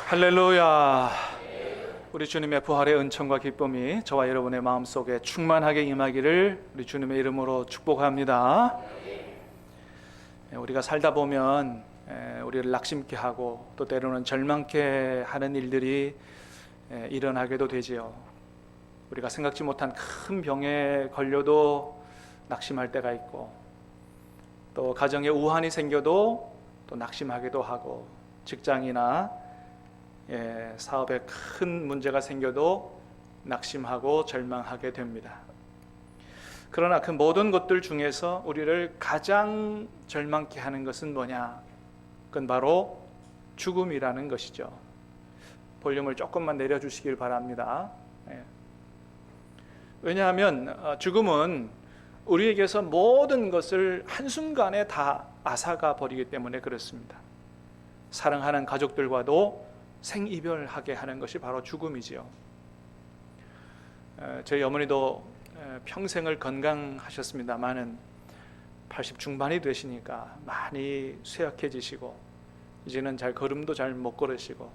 할렐루야. 우리 주님의 부활의 은총과 기쁨이 저와 여러분의 마음속에 충만하게 임하기를 우리 주님의 이름으로 축복합니다. 우리가 살다 보면 우리를 낙심케 하고 또 때로는 절망케 하는 일들이 일어나게도 되지요. 우리가 생각지 못한 큰 병에 걸려도 낙심할 때가 있고, 또 가정에 우환이 생겨도 또 낙심하기도 하고, 직장이나 사업에 큰 문제가 생겨도 낙심하고 절망하게 됩니다. 그러나 그 모든 것들 중에서 우리를 가장 절망케 하는 것은 뭐냐? 그건 바로 죽음이라는 것이죠. 볼륨을 조금만 내려주시길 바랍니다. 왜냐하면 죽음은 우리에게서 모든 것을 한순간에 다 앗아가 버리기 때문에 그렇습니다. 사랑하는 가족들과도 생이별하게 하는 것이 바로 죽음이지요. 저희 어머니도 평생을 건강하셨습니다만은 80 중반이 되시니까 많이 쇠약해지시고, 이제는 잘 걸음도 잘 못 걸으시고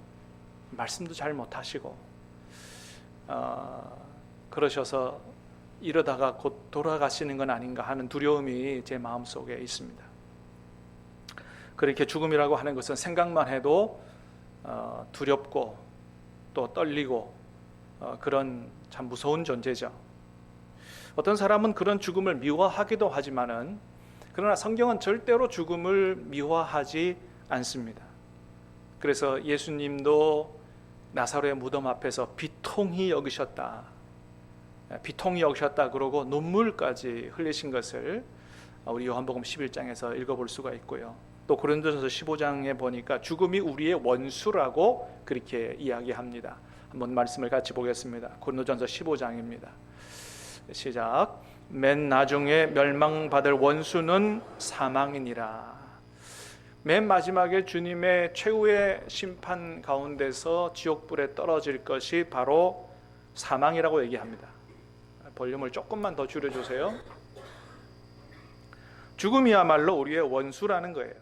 말씀도 잘 못하시고 그러셔서 이러다가 곧 돌아가시는 건 아닌가 하는 두려움이 제 마음속에 있습니다. 그렇게 죽음이라고 하는 것은 생각만 해도 두렵고 또 떨리고 그런 참 무서운 존재죠. 어떤 사람은 그런 죽음을 미워하기도 하지만은, 그러나 성경은 절대로 죽음을 미워하지 않습니다. 그래서 예수님도 나사로의 무덤 앞에서 비통히 여기셨다 그러고 눈물까지 흘리신 것을 우리 요한복음 11장에서 읽어볼 수가 있고요. 또 고린도전서 15장에 보니까 죽음이 우리의 원수라고 그렇게 이야기합니다. 한번 말씀을 같이 보겠습니다. 고린도전서 15장입니다. 시작. 맨 나중에 멸망받을 원수는 사망이니라. 맨 마지막에 주님의 최후의 심판 가운데서 지옥불에 떨어질 것이 바로 사망이라고 얘기합니다. 볼륨을 조금만 더 줄여주세요. 죽음이야말로 우리의 원수라는 거예요.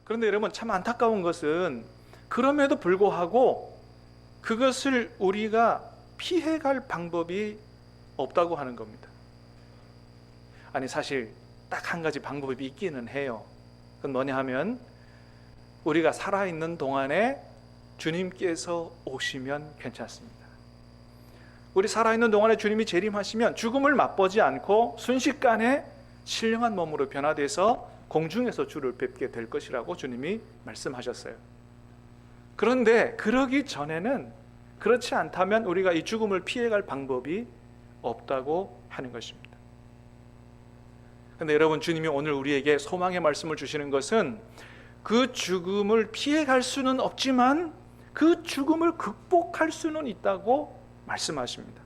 그런데 여러분, 참 안타까운 것은 그럼에도 불구하고 그것을 우리가 피해갈 방법이 없다고 하는 겁니다. 아니, 사실 딱 한 가지 방법이 있기는 해요. 그건 뭐냐 하면, 우리가 살아있는 동안에 주님께서 오시면 괜찮습니다. 우리 살아있는 동안에 주님이 재림하시면 죽음을 맛보지 않고 순식간에 신령한 몸으로 변화돼서 공중에서 주를 뵙게 될 것이라고 주님이 말씀하셨어요. 그런데 그러기 전에는, 그렇지 않다면 우리가 이 죽음을 피해갈 방법이 없다고 하는 것입니다. 그런데 여러분, 주님이 오늘 우리에게 소망의 말씀을 주시는 것은 그 죽음을 피해갈 수는 없지만 그 죽음을 극복할 수는 있다고 말씀하십니다.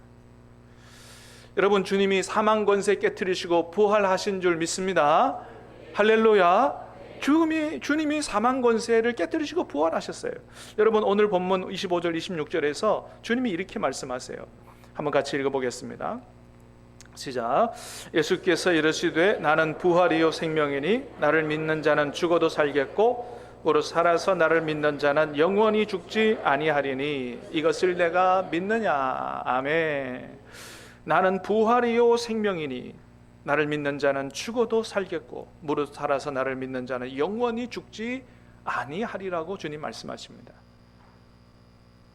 여러분, 주님이 사망 권세 깨트리시고 부활하신 줄 믿습니다. 할렐루야. 주님이 사망 권세를 깨뜨리시고 부활하셨어요. 여러분, 오늘 본문 25절 26절에서 주님이 이렇게 말씀하세요. 한번 같이 읽어보겠습니다. 시작. 예수께서 이르시되 나는 부활이요 생명이니 나를 믿는 자는 죽어도 살겠고 오로 살아서 나를 믿는 자는 영원히 죽지 아니하리니 이것을 내가 믿느냐. 아멘. 나는 부활이요 생명이니 나를 믿는 자는 죽어도 살겠고 무릇 살아서 나를 믿는 자는 영원히 죽지 아니하리라고 주님 말씀하십니다.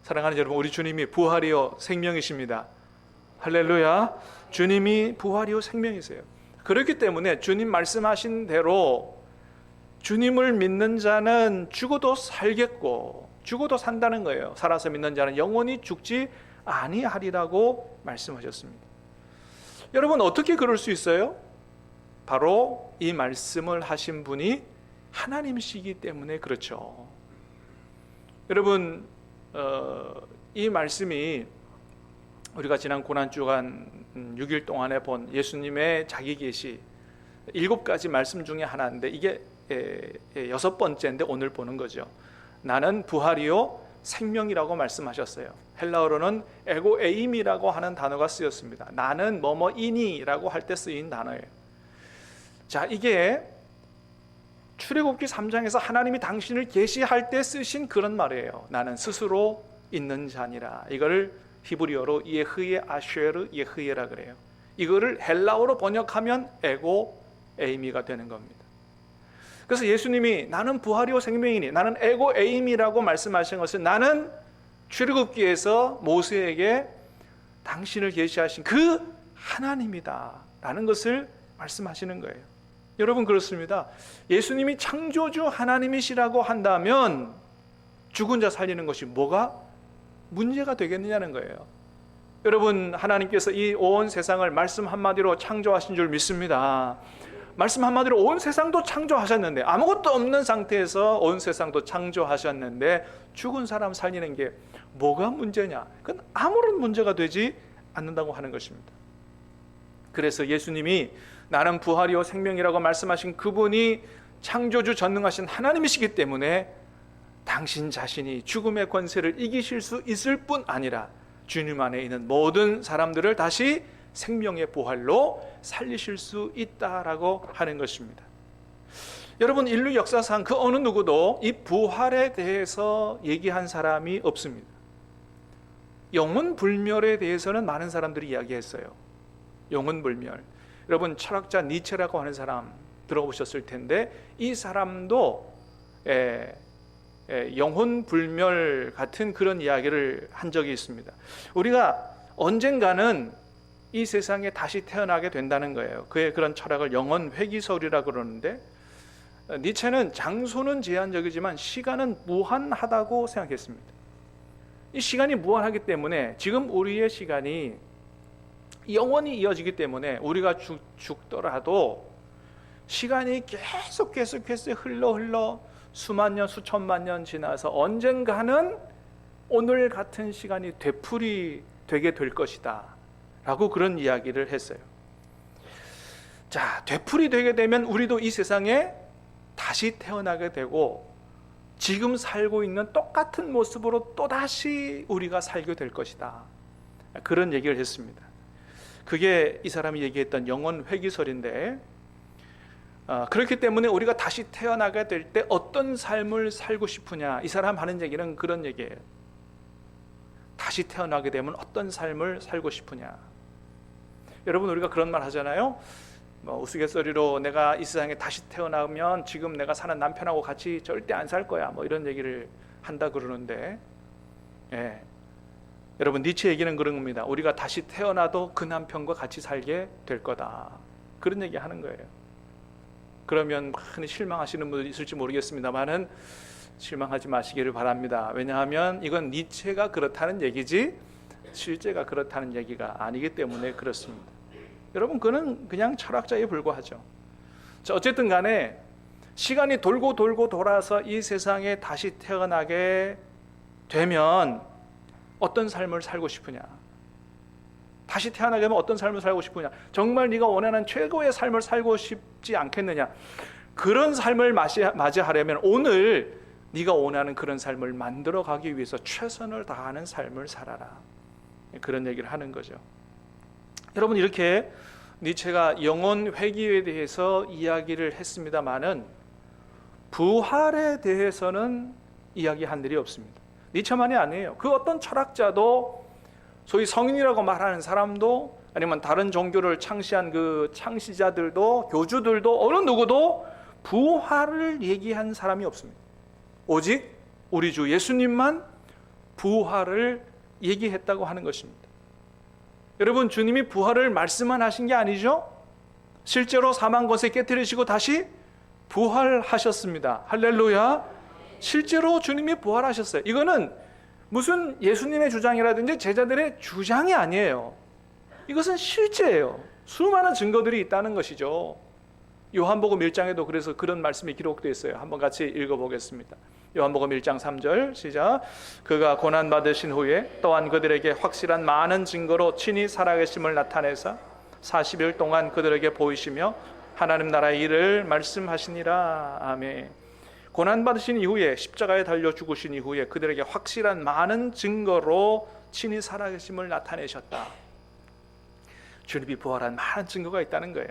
사랑하는 여러분, 우리 주님이 부활이요 생명이십니다. 할렐루야. 주님이 부활이요 생명이세요. 그렇기 때문에 주님 말씀하신 대로 주님을 믿는 자는 죽어도 살겠고, 죽어도 산다는 거예요. 살아서 믿는 자는 영원히 죽지 아니하리라고 말씀하셨습니다. 여러분, 어떻게 그럴 수 있어요? 바로 이 말씀을 하신 분이 하나님이시기 때문에 그렇죠. 여러분, 이 말씀이 우리가 지난 고난주간 6일 동안에 본 예수님의 자기 계시 7가지 말씀 중에 하나인데, 이게 6번째인데 오늘 보는 거죠. 나는 부활이요 생명이라고 말씀하셨어요. 헬라어로는 에고 에임이라고 하는 단어가 쓰였습니다. 나는 뭐뭐이니라고 할 때 쓰인 단어예요. 자, 이게 출애굽기 3장에서 하나님이 당신을 계시할 때 쓰신 그런 말이에요. 나는 스스로 있는 자니라. 이거를 히브리어로 예흐예 아쉐르 예흐예라 그래요. 이거를 헬라어로 번역하면 에고 에이미가 되는 겁니다. 그래서 예수님이 나는 부활이요 생명이니, 나는 에고 에이미라고 말씀하신 것은 나는 출애굽기에서 모세에게 당신을 계시하신 그 하나님이다 라는 것을 말씀하시는 거예요. 여러분, 그렇습니다. 예수님이 창조주 하나님이시라고 한다면 죽은 자 살리는 것이 뭐가 문제가 되겠느냐는 거예요. 여러분, 하나님께서 이 온 세상을 말씀 한마디로 창조하신 줄 믿습니다. 말씀 한마디로 온 세상도 창조하셨는데, 아무것도 없는 상태에서 온 세상도 창조하셨는데 죽은 사람 살리는 게 뭐가 문제냐? 그건 아무런 문제가 되지 않는다고 하는 것입니다. 그래서 예수님이 나는 부활이요 생명이라고 말씀하신 그분이 창조주 전능하신 하나님이시기 때문에 당신 자신이 죽음의 권세를 이기실 수 있을 뿐 아니라 주님 안에 있는 모든 사람들을 다시 생명의 부활로 살리실 수 있다라고 하는 것입니다. 여러분, 인류 역사상 그 어느 누구도 이 부활에 대해서 얘기한 사람이 없습니다. 영혼 불멸에 대해서는 많은 사람들이 이야기했어요. 영혼 불멸. 여러분, 철학자 니체라고 하는 사람 들어보셨을 텐데, 이 사람도 영혼 불멸 같은 그런 이야기를 한 적이 있습니다. 우리가 언젠가는 이 세상에 다시 태어나게 된다는 거예요. 그의 그런 철학을 영혼 회귀설이라고 그러는데, 니체는 장소는 제한적이지만 시간은 무한하다고 생각했습니다. 이 시간이 무한하기 때문에 지금 우리의 시간이 영원히 이어지기 때문에 우리가 죽더라도 시간이 계속해서 흘러 수만 년 수천만 년 지나서 언젠가는 오늘 같은 시간이 되풀이 되게 될 것이다 라고 그런 이야기를 했어요. 자, 되풀이 되게 되면 우리도 이 세상에 다시 태어나게 되고 지금 살고 있는 똑같은 모습으로 또다시 우리가 살게 될 것이다, 그런 얘기를 했습니다. 그게 이 사람이 얘기했던 영혼 회귀설인데, 그렇기 때문에 우리가 다시 태어나게 될 때 어떤 삶을 살고 싶으냐, 이 사람 하는 얘기는 그런 얘기예요. 다시 태어나게 되면 어떤 삶을 살고 싶으냐. 여러분, 우리가 그런 말 하잖아요. 우스갯소리로 내가 이 세상에 다시 태어나면 지금 내가 사는 남편하고 같이 절대 안 살 거야, 이런 얘기를 한다 그러는데, 여러분, 니체 얘기는 그런 겁니다. 우리가 다시 태어나도 그 남편과 같이 살게 될 거다, 그런 얘기 하는 거예요. 그러면 많이 실망하시는 분들이 있을지 모르겠습니다만은 실망하지 마시기를 바랍니다. 왜냐하면 이건 니체가 그렇다는 얘기지 실제가 그렇다는 얘기가 아니기 때문에 그렇습니다. 여러분, 그는 그냥 철학자에 불과하죠. 자, 어쨌든 간에 시간이 돌고 돌아서 이 세상에 다시 태어나게 되면 어떤 삶을 살고 싶으냐? 다시 태어나게 되면 어떤 삶을 살고 싶으냐? 정말 네가 원하는 최고의 삶을 살고 싶지 않겠느냐? 그런 삶을 맞이하려면 오늘 네가 원하는 그런 삶을 만들어가기 위해서 최선을 다하는 삶을 살아라, 그런 얘기를 하는 거죠. 여러분, 이렇게 니체가 영혼 회귀에 대해서 이야기를 했습니다마는 부활에 대해서는 이야기한 일이 없습니다. 니체만이 아니에요. 그 어떤 철학자도, 소위 성인이라고 말하는 사람도, 아니면 다른 종교를 창시한 그 창시자들도, 교주들도, 어느 누구도 부활을 얘기한 사람이 없습니다. 오직 우리 주 예수님만 부활을 얘기했다고 하는 것입니다. 여러분, 주님이 부활을 말씀만 하신 게 아니죠. 실제로 사망 권세 깨뜨리시고 다시 부활하셨습니다. 할렐루야. 실제로 주님이 부활하셨어요. 이거는 무슨 예수님의 주장이라든지 제자들의 주장이 아니에요. 이것은 실제예요. 수많은 증거들이 있다는 것이죠. 요한복음 1장에도 그래서 그런 말씀이 기록되어 있어요. 한번 같이 읽어보겠습니다. 요한복음 1장 3절 시작. 그가 고난받으신 후에 또한 그들에게 확실한 많은 증거로 친히 살아계심을 나타내사 40일 동안 그들에게 보이시며 하나님 나라의 일을 말씀하시니라. 아멘. 고난받으신 이후에 십자가에 달려 죽으신 이후에 그들에게 확실한 많은 증거로 친히 살아계심을 나타내셨다. 주님이 부활한 많은 증거가 있다는 거예요.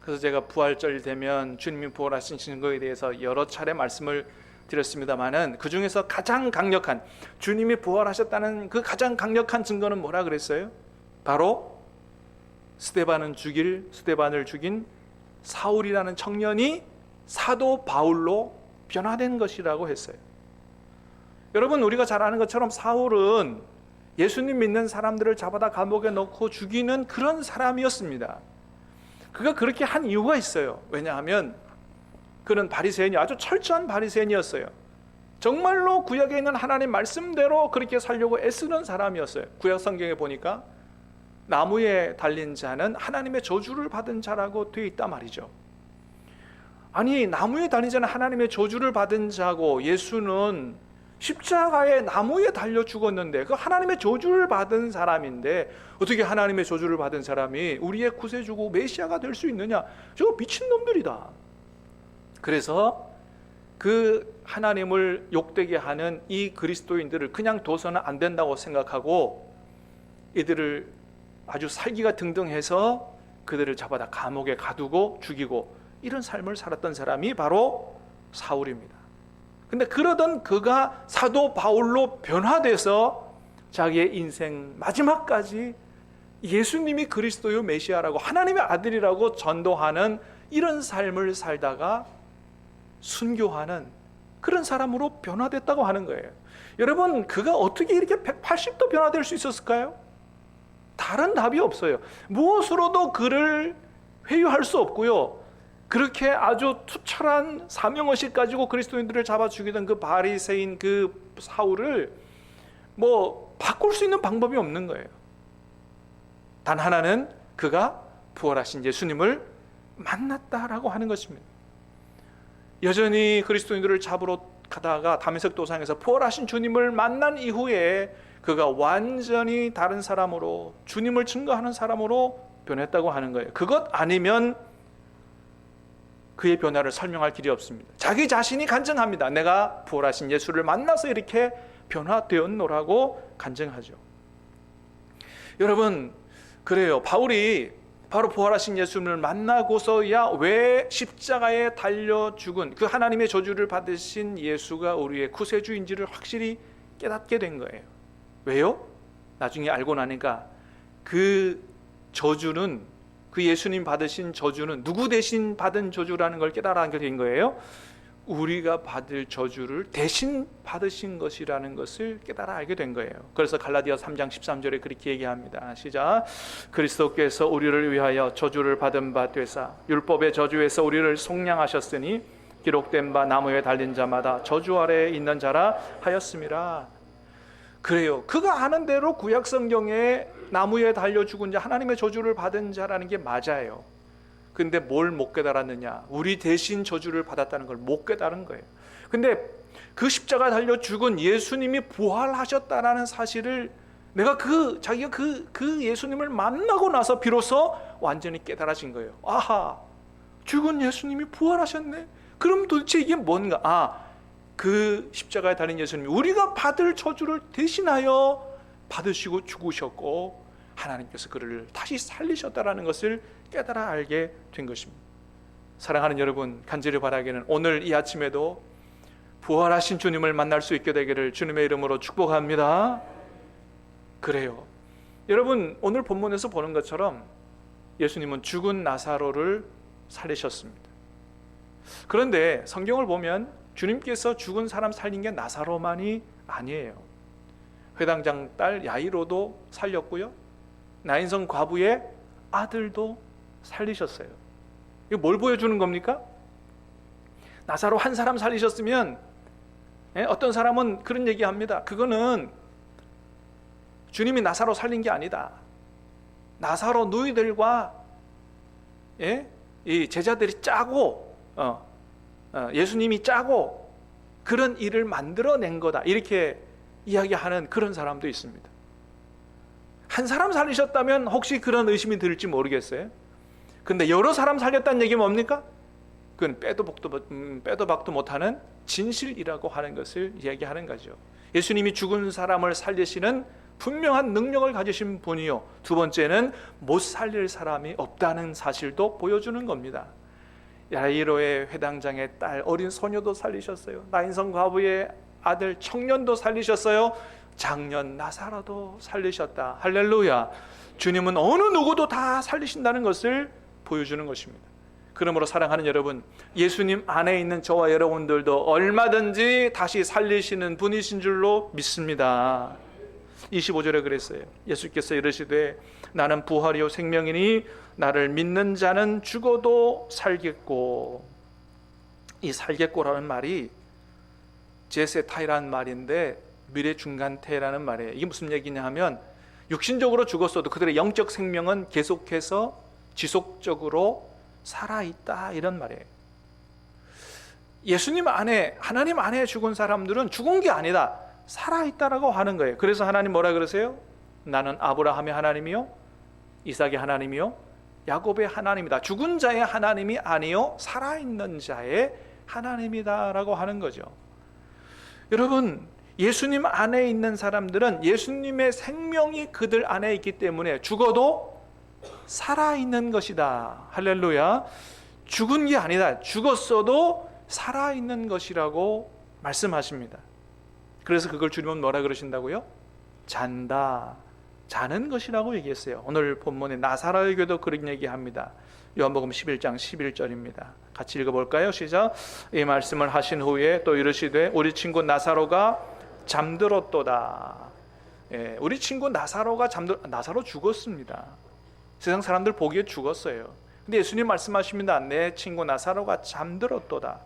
그래서 제가 부활절 되면 주님이 부활하신 증거에 대해서 여러 차례 말씀을 드렸습니다마는 그 중에서 가장 강력한, 주님이 부활하셨다는 그 가장 강력한 증거는 뭐라 그랬어요? 바로 스데반을 죽인 사울이라는 청년이 사도 바울로 변화된 것이라고 했어요. 여러분, 우리가 잘 아는 것처럼 사울은 예수님 믿는 사람들을 잡아다 감옥에 넣고 죽이는 그런 사람이었습니다. 그가 그렇게 한 이유가 있어요. 왜냐하면 그는 바리새인이, 아주 철저한 바리새인이었어요. 정말로 구약에 있는 하나님 말씀대로 그렇게 살려고 애쓰는 사람이었어요. 구약 성경에 보니까 나무에 달린 자는 하나님의 저주를 받은 자라고 되어 있단 말이죠. 아니, 나무에 달린 자는 하나님의 저주를 받은 자고, 예수는 십자가에 나무에 달려 죽었는데 그 하나님의 저주를 받은 사람인데 어떻게 하나님의 저주를 받은 사람이 우리의 구세주고 메시아가 될 수 있느냐? 저거 미친놈들이다. 그래서 그 하나님을 욕되게 하는 이 그리스도인들을 그냥 둬서는 안 된다고 생각하고 이들을 아주 살기가 등등해서 그들을 잡아다 감옥에 가두고 죽이고 이런 삶을 살았던 사람이 바로 사울입니다. 근데 그러던 그가 사도 바울로 변화돼서 자기의 인생 마지막까지 예수님이 그리스도요 메시아라고 하나님의 아들이라고 전도하는 이런 삶을 살다가 순교하는 그런 사람으로 변화됐다고 하는 거예요. 여러분, 그가 어떻게 이렇게 180도 변화될 수 있었을까요? 다른 답이 없어요. 무엇으로도 그를 회유할 수 없고요. 그렇게 아주 투철한 사명의식 가지고 그리스도인들을 잡아 죽이던 그 바리새인 그 사울을 바꿀 수 있는 방법이 없는 거예요. 단 하나는 그가 부활하신 예수님을 만났다라고 하는 것입니다. 여전히 그리스도인들을 잡으러 가다가 다메섹 도상에서 부활하신 주님을 만난 이후에 그가 완전히 다른 사람으로, 주님을 증거하는 사람으로 변했다고 하는 거예요. 그것 아니면 그의 변화를 설명할 길이 없습니다. 자기 자신이 간증합니다. 내가 부활하신 예수를 만나서 이렇게 변화되었노라고 간증하죠. 여러분, 그래요. 바울이 바로 부활하신 예수님을 만나고서야 왜 십자가에 달려 죽은 그 하나님의 저주를 받으신 예수가 우리의 구세주인지를 확실히 깨닫게 된 거예요. 왜요? 나중에 알고 나니까 그 저주는, 그 예수님 받으신 저주는 누구 대신 받은 저주라는 걸 깨달아 된 거예요. 우리가 받을 저주를 대신 받으신 것이라는 것을 깨달아 알게 된 거예요. 그래서 갈라디아 3장 13절에 그렇게 얘기합니다. 시작. 그리스도께서 우리를 위하여 저주를 받은 바 되사 율법의 저주에서 우리를 속량하셨으니 기록된 바 나무에 달린 자마다 저주 아래에 있는 자라 하였음이라. 그래요. 그가 아는 대로 구약 성경에 나무에 달려 죽은 자, 하나님의 저주를 받은 자라는 게 맞아요. 근데 뭘 못 깨달았느냐? 우리 대신 저주를 받았다는 걸 못 깨달은 거예요. 근데 그 십자가 달려 죽은 예수님이 부활하셨다라는 사실을 자기가 그 예수님을 만나고 나서 비로소 완전히 깨달아진 거예요. 아하, 죽은 예수님이 부활하셨네. 그럼 도대체 이게 뭔가? 그 십자가에 달린 예수님이 우리가 받을 저주를 대신하여 받으시고 죽으셨고 하나님께서 그를 다시 살리셨다라는 것을 깨달아 알게 된 것입니다. 사랑하는 여러분, 간절히 바라기는 오늘 이 아침에도 부활하신 주님을 만날 수 있게 되기를 주님의 이름으로 축복합니다. 그래요. 여러분, 오늘 본문에서 보는 것처럼 예수님은 죽은 나사로를 살리셨습니다. 그런데 성경을 보면 주님께서 죽은 사람 살린 게 나사로만이 아니에요. 회당장 딸 야이로도 살렸고요, 나인성 과부의 아들도 살리셨어요. 이거 뭘 보여주는 겁니까? 나사로 한 사람 살리셨으면, 어떤 사람은 그런 얘기합니다. 그거는 주님이 나사로 살린 게 아니다. 나사로 누이들과 이 제자들이 짜고 예수님이 짜고 그런 일을 만들어낸 거다, 이렇게 이야기하는 그런 사람도 있습니다. 한 사람 살리셨다면 혹시 그런 의심이 들을지 모르겠어요. 근데 여러 사람 살렸다는 얘기 뭡니까? 그건 빼도 박도 못하는 진실이라고 하는 것을 이야기하는 거죠. 예수님이 죽은 사람을 살리시는 분명한 능력을 가지신 분이요, 두 번째는 못 살릴 사람이 없다는 사실도 보여주는 겁니다. 야이로의 회당장의 딸, 어린 소녀도 살리셨어요. 나인성 과부의 아들 청년도 살리셨어요. 장년 나사로도 살리셨다. 할렐루야. 주님은 어느 누구도 다 살리신다는 것을 보여주는 것입니다. 그러므로 사랑하는 여러분, 예수님 안에 있는 저와 여러분들도 얼마든지 다시 살리시는 분이신 줄로 믿습니다. 25절에 그랬어요. 예수께서 이르시되 나는 부활이요 생명이니 나를 믿는 자는 죽어도 살겠고. 이 살겠고라는 말이 제세타이라는 말인데 미래중간태라는 말이에요. 이게 무슨 얘기냐 하면 육신적으로 죽었어도 그들의 영적 생명은 계속해서 지속적으로 살아있다, 이런 말이에요. 예수님 안에, 하나님 안에 죽은 사람들은 죽은 게 아니다, 살아있다라고 하는 거예요. 그래서 하나님 뭐라 그러세요? 나는 아브라함의 하나님이요 이삭의 하나님이요 야곱의 하나님이다. 죽은 자의 하나님이 아니요 살아있는 자의 하나님이다 라고 하는 거죠. 여러분, 예수님 안에 있는 사람들은 예수님의 생명이 그들 안에 있기 때문에 죽어도 살아있는 것이다. 할렐루야. 죽은 게 아니다, 죽었어도 살아있는 것이라고 말씀하십니다. 그래서 그걸 주님은 뭐라 그러신다고요? 잔다, 자는 것이라고 얘기했어요. 오늘 본문에 나사로의 교도 그런 얘기합니다. 요한복음 11장 11절입니다. 같이 읽어볼까요? 시작. 이 말씀을 하신 후에 또 이르시되 우리 친구 나사로가 잠들었도다. 우리 친구 나사로가 나사로 죽었습니다. 세상 사람들 보기에 죽었어요. 근데 예수님 말씀하십니다. 내 친구 나사로가 잠들었도다.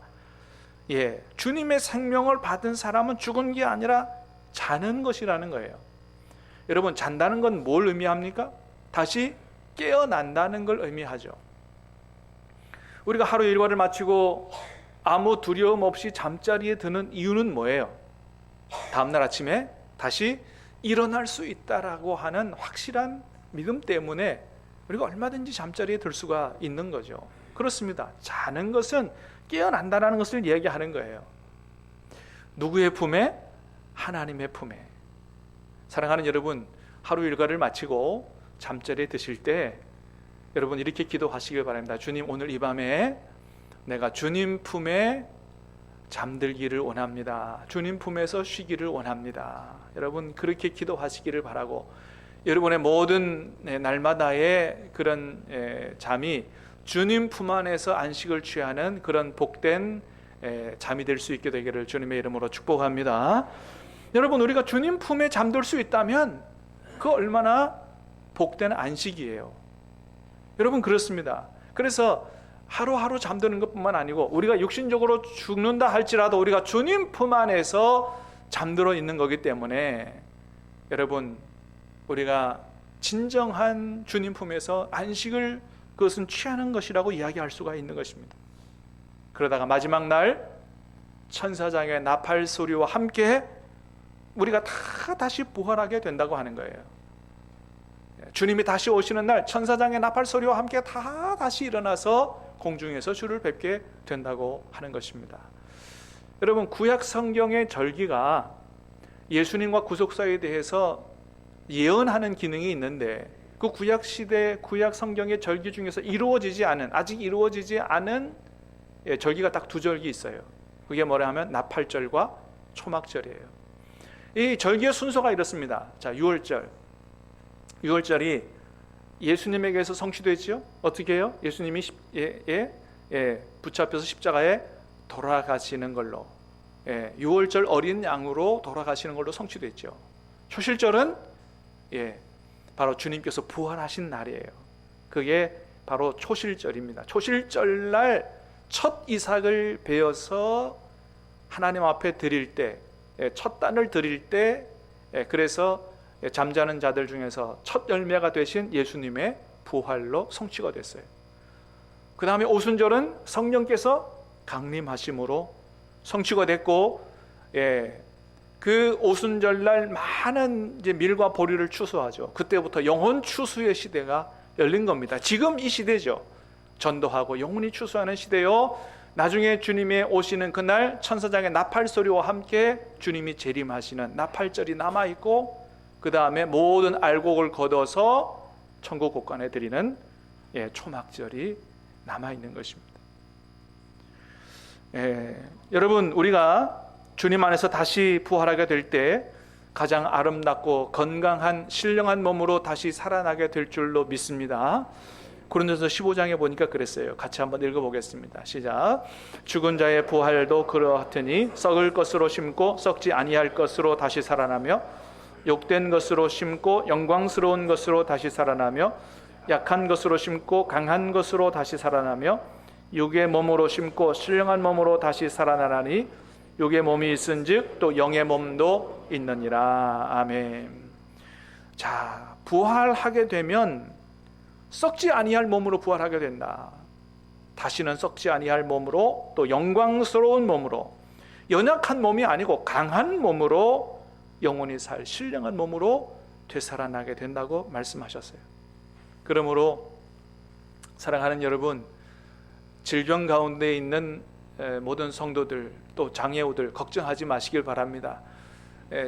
주님의 생명을 받은 사람은 죽은 게 아니라 자는 것이라는 거예요. 여러분, 잔다는 건 뭘 의미합니까? 다시 깨어난다는 걸 의미하죠. 우리가 하루 일과를 마치고 아무 두려움 없이 잠자리에 드는 이유는 뭐예요? 다음날 아침에 다시 일어날 수 있다라고 하는 확실한 믿음 때문에 우리가 얼마든지 잠자리에 들 수가 있는 거죠. 그렇습니다. 자는 것은 깨어난다는 것을 이야기하는 거예요. 누구의 품에? 하나님의 품에. 사랑하는 여러분, 하루 일과를 마치고 잠자리에 드실 때 여러분 이렇게 기도하시길 바랍니다. 주님, 오늘 이 밤에 내가 주님 품에 잠들기를 원합니다. 주님 품에서 쉬기를 원합니다. 여러분 그렇게 기도하시기를 바라고, 여러분의 모든 날마다의 그런 잠이 주님 품 안에서 안식을 취하는 그런 복된 잠이 될 수 있게 되기를 주님의 이름으로 축복합니다. 여러분, 우리가 주님 품에 잠들 수 있다면 그 얼마나 복된 안식이에요. 여러분 그렇습니다. 그래서 하루하루 잠드는 것뿐만 아니고 우리가 육신적으로 죽는다 할지라도 우리가 주님 품 안에서 잠들어 있는 거기 때문에 여러분, 우리가 진정한 주님 품에서 안식을 그것은 취하는 것이라고 이야기할 수가 있는 것입니다. 그러다가 마지막 날 천사장의 나팔 소리와 함께 우리가 다 다시 부활하게 된다고 하는 거예요. 주님이 다시 오시는 날 천사장의 나팔 소리와 함께 다 다시 일어나서 공중에서 주를 뵙게 된다고 하는 것입니다. 여러분, 구약 성경의 절기가 예수님과 구속사에 대해서 예언하는 기능이 있는데 그 구약 시대 구약 성경의 절기 중에서 아직 이루어지지 않은 절기가 딱 두 절기 있어요. 그게 뭐라 하면 나팔절과 초막절이에요. 이 절기의 순서가 이렇습니다. 자, 유월절이 예수님에게서 성취됐죠. 어떻게 해요? 예수님이 붙잡혀서 십자가에 돌아가시는 걸로, 유월절 어린 양으로 돌아가시는 걸로 성취됐죠. 초실절은 바로 주님께서 부활하신 날이에요. 그게 바로 초실절입니다. 초실절날 첫 이삭을 베어서 하나님 앞에 드릴 때, 첫 단을 드릴 때, 그래서 잠자는 자들 중에서 첫 열매가 되신 예수님의 부활로 성취가 됐어요. 그 다음에 오순절은 성령께서 강림하심으로 성취가 됐고, 그 오순절날 많은 이제 밀과 보리를 추수하죠. 그때부터 영혼 추수의 시대가 열린 겁니다. 지금 이 시대죠. 전도하고 영혼이 추수하는 시대요. 나중에 주님의 오시는 그날 천사장의 나팔 소리와 함께 주님이 재림하시는 나팔절이 남아있고, 그 다음에 모든 알곡을 걷어서 천국 곳간에 드리는 초막절이 남아있는 것입니다. 여러분, 우리가 주님 안에서 다시 부활하게 될 때 가장 아름답고 건강한 신령한 몸으로 다시 살아나게 될 줄로 믿습니다. 고린도서 15장에 보니까 그랬어요. 같이 한번 읽어보겠습니다. 시작. 죽은 자의 부활도 그러하더니 썩을 것으로 심고 썩지 아니할 것으로 다시 살아나며 욕된 것으로 심고 영광스러운 것으로 다시 살아나며 약한 것으로 심고 강한 것으로 다시 살아나며 육의 몸으로 심고 신령한 몸으로 다시 살아나라니 육의 몸이 있은즉 또 영의 몸도 있느니라. 아멘. 자, 부활하게 되면 썩지 아니할 몸으로 부활하게 된다. 다시는 썩지 아니할 몸으로, 또 영광스러운 몸으로, 연약한 몸이 아니고 강한 몸으로 영원히 살 신령한 몸으로 되살아나게 된다고 말씀하셨어요. 그러므로 사랑하는 여러분, 질병 가운데 있는 모든 성도들, 또 장애우들 걱정하지 마시길 바랍니다.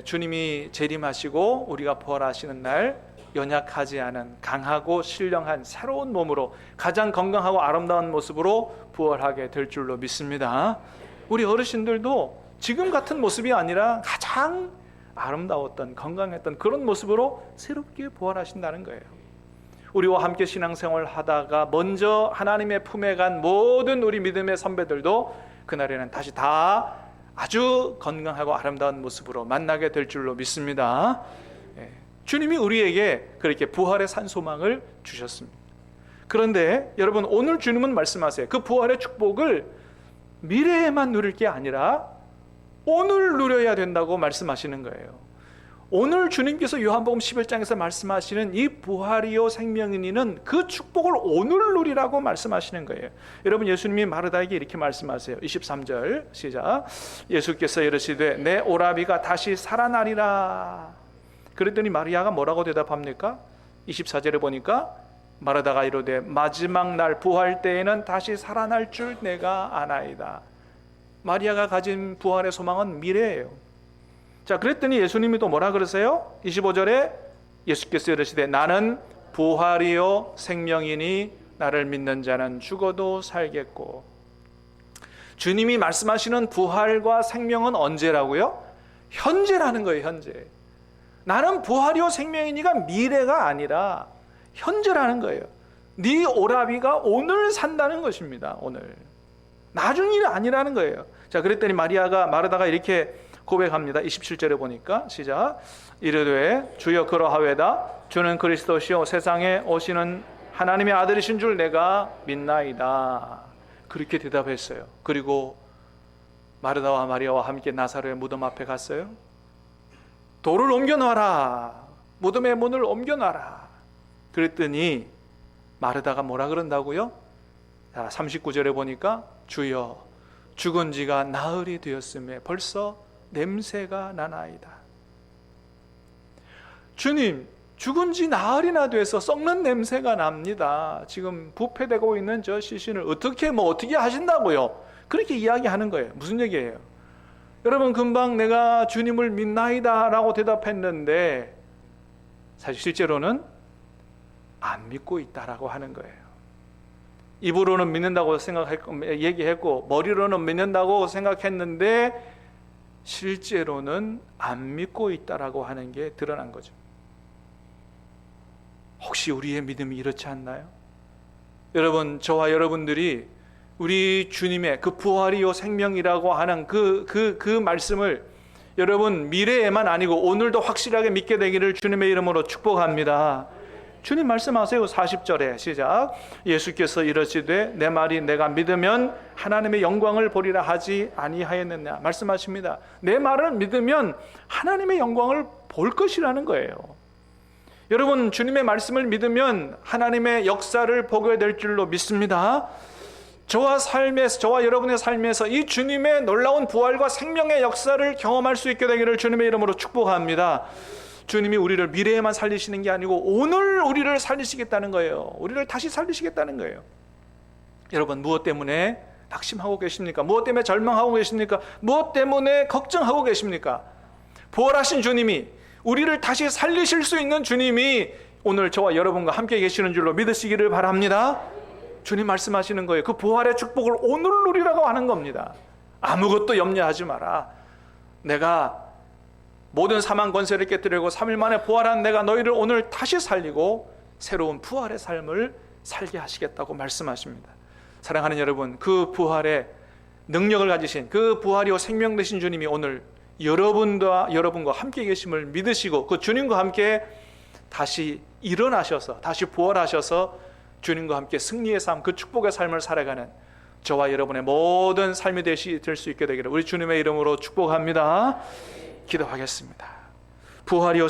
주님이 재림하시고 우리가 부활하시는 날 연약하지 않은 강하고 신령한 새로운 몸으로 가장 건강하고 아름다운 모습으로 부활하게 될 줄로 믿습니다. 우리 어르신들도 지금 같은 모습이 아니라 가장 아름다웠던 건강했던 그런 모습으로 새롭게 부활하신다는 거예요. 우리와 함께 신앙생활을 하다가 먼저 하나님의 품에 간 모든 우리 믿음의 선배들도 그날에는 다시 다 아주 건강하고 아름다운 모습으로 만나게 될 줄로 믿습니다. 주님이 우리에게 그렇게 부활의 산소망을 주셨습니다. 그런데 여러분, 오늘 주님은 말씀하세요. 그 부활의 축복을 미래에만 누릴 게 아니라 오늘 누려야 된다고 말씀하시는 거예요. 오늘 주님께서 요한복음 11장에서 말씀하시는 이 부활이요 생명이니는 그 축복을 오늘 누리라고 말씀하시는 거예요. 여러분, 예수님이 마르다에게 이렇게 말씀하세요. 23절 시작. 예수께서 이르시되 내 오라비가 다시 살아나리라. 그랬더니 마리아가 뭐라고 대답합니까? 24절에 보니까 마르다가 이르되 마지막 날 부활 때에는 다시 살아날 줄 내가 아나이다. 마리아가 가진 부활의 소망은 미래예요. 자, 그랬더니 예수님이 또 뭐라 그러세요? 25절에 예수께서 이르시되 나는 부활이요 생명이니 나를 믿는 자는 죽어도 살겠고. 주님이 말씀하시는 부활과 생명은 언제라고요? 현재라는 거예요. 현재. 나는 부활이요 생명이니가 미래가 아니라 현재라는 거예요. 네 오라비가 오늘 산다는 것입니다. 오늘. 나중이 아니라는 거예요. 자, 그랬더니 마르다가 이렇게 고백합니다. 27절에 보니까 시작. 이르되 주여 그러하외다. 주는 그리스도시요 세상에 오시는 하나님의 아들이신 줄 내가 믿나이다. 그렇게 대답했어요. 그리고 마르다와 마리아와 함께 나사로의 무덤 앞에 갔어요. 돌을 옮겨놔라. 무덤의 문을 옮겨놔라. 그랬더니 마르다가 뭐라 그런다고요? 자, 39절에 보니까 주여 죽은 지가 나흘이 되었음에 벌써 냄새가 나나이다. 주님, 죽은 지 나흘이나 돼서 썩는 냄새가 납니다. 지금 부패되고 있는 저 시신을 어떻게 하신다고요? 그렇게 이야기하는 거예요. 무슨 얘기예요? 여러분, 금방 내가 주님을 믿나이다 라고 대답했는데 사실 실제로는 안 믿고 있다라고 하는 거예요. 입으로는 믿는다고 얘기했고 머리로는 믿는다고 생각했는데 실제로는 안 믿고 있다라고 하는 게 드러난 거죠. 혹시 우리의 믿음이 이렇지 않나요? 여러분, 저와 여러분들이 우리 주님의 그 부활이요 생명이라고 하는 그 말씀을 여러분 미래에만 아니고 오늘도 확실하게 믿게 되기를 주님의 이름으로 축복합니다. 주님 말씀하세요. 40절에 시작. 예수께서 이르시되 내 말이 내가 믿으면 하나님의 영광을 보리라 하지 아니하였느냐. 말씀하십니다. 내 말을 믿으면 하나님의 영광을 볼 것이라는 거예요. 여러분, 주님의 말씀을 믿으면 하나님의 역사를 보게 될 줄로 믿습니다. 저와 여러분의 삶에서 이 주님의 놀라운 부활과 생명의 역사를 경험할 수 있게 되기를 주님의 이름으로 축복합니다. 주님이 우리를 미래에만 살리시는 게 아니고 오늘 우리를 살리시겠다는 거예요. 우리를 다시 살리시겠다는 거예요. 여러분, 무엇 때문에 낙심하고 계십니까? 무엇 때문에 절망하고 계십니까? 무엇 때문에 걱정하고 계십니까? 부활하신 주님이 우리를 다시 살리실 수 있는 주님이 오늘 저와 여러분과 함께 계시는 줄로 믿으시기를 바랍니다. 주님 말씀하시는 거예요. 그 부활의 축복을 오늘 누리라고 하는 겁니다. 아무것도 염려하지 마라. 내가 모든 사망 권세를 깨뜨리고 3일 만에 부활한 내가 너희를 오늘 다시 살리고 새로운 부활의 삶을 살게 하시겠다고 말씀하십니다. 사랑하는 여러분, 그 부활의 능력을 가지신, 그 부활이요 생명 되신 주님이 오늘 여러분과 함께 계심을 믿으시고 그 주님과 함께 다시 일어나셔서, 다시 부활하셔서 주님과 함께 승리의 삶, 그 축복의 삶을 살아가는 저와 여러분의 모든 삶이 될 수 있게 되기를 우리 주님의 이름으로 축복합니다. 기도하겠습니다. 부활이요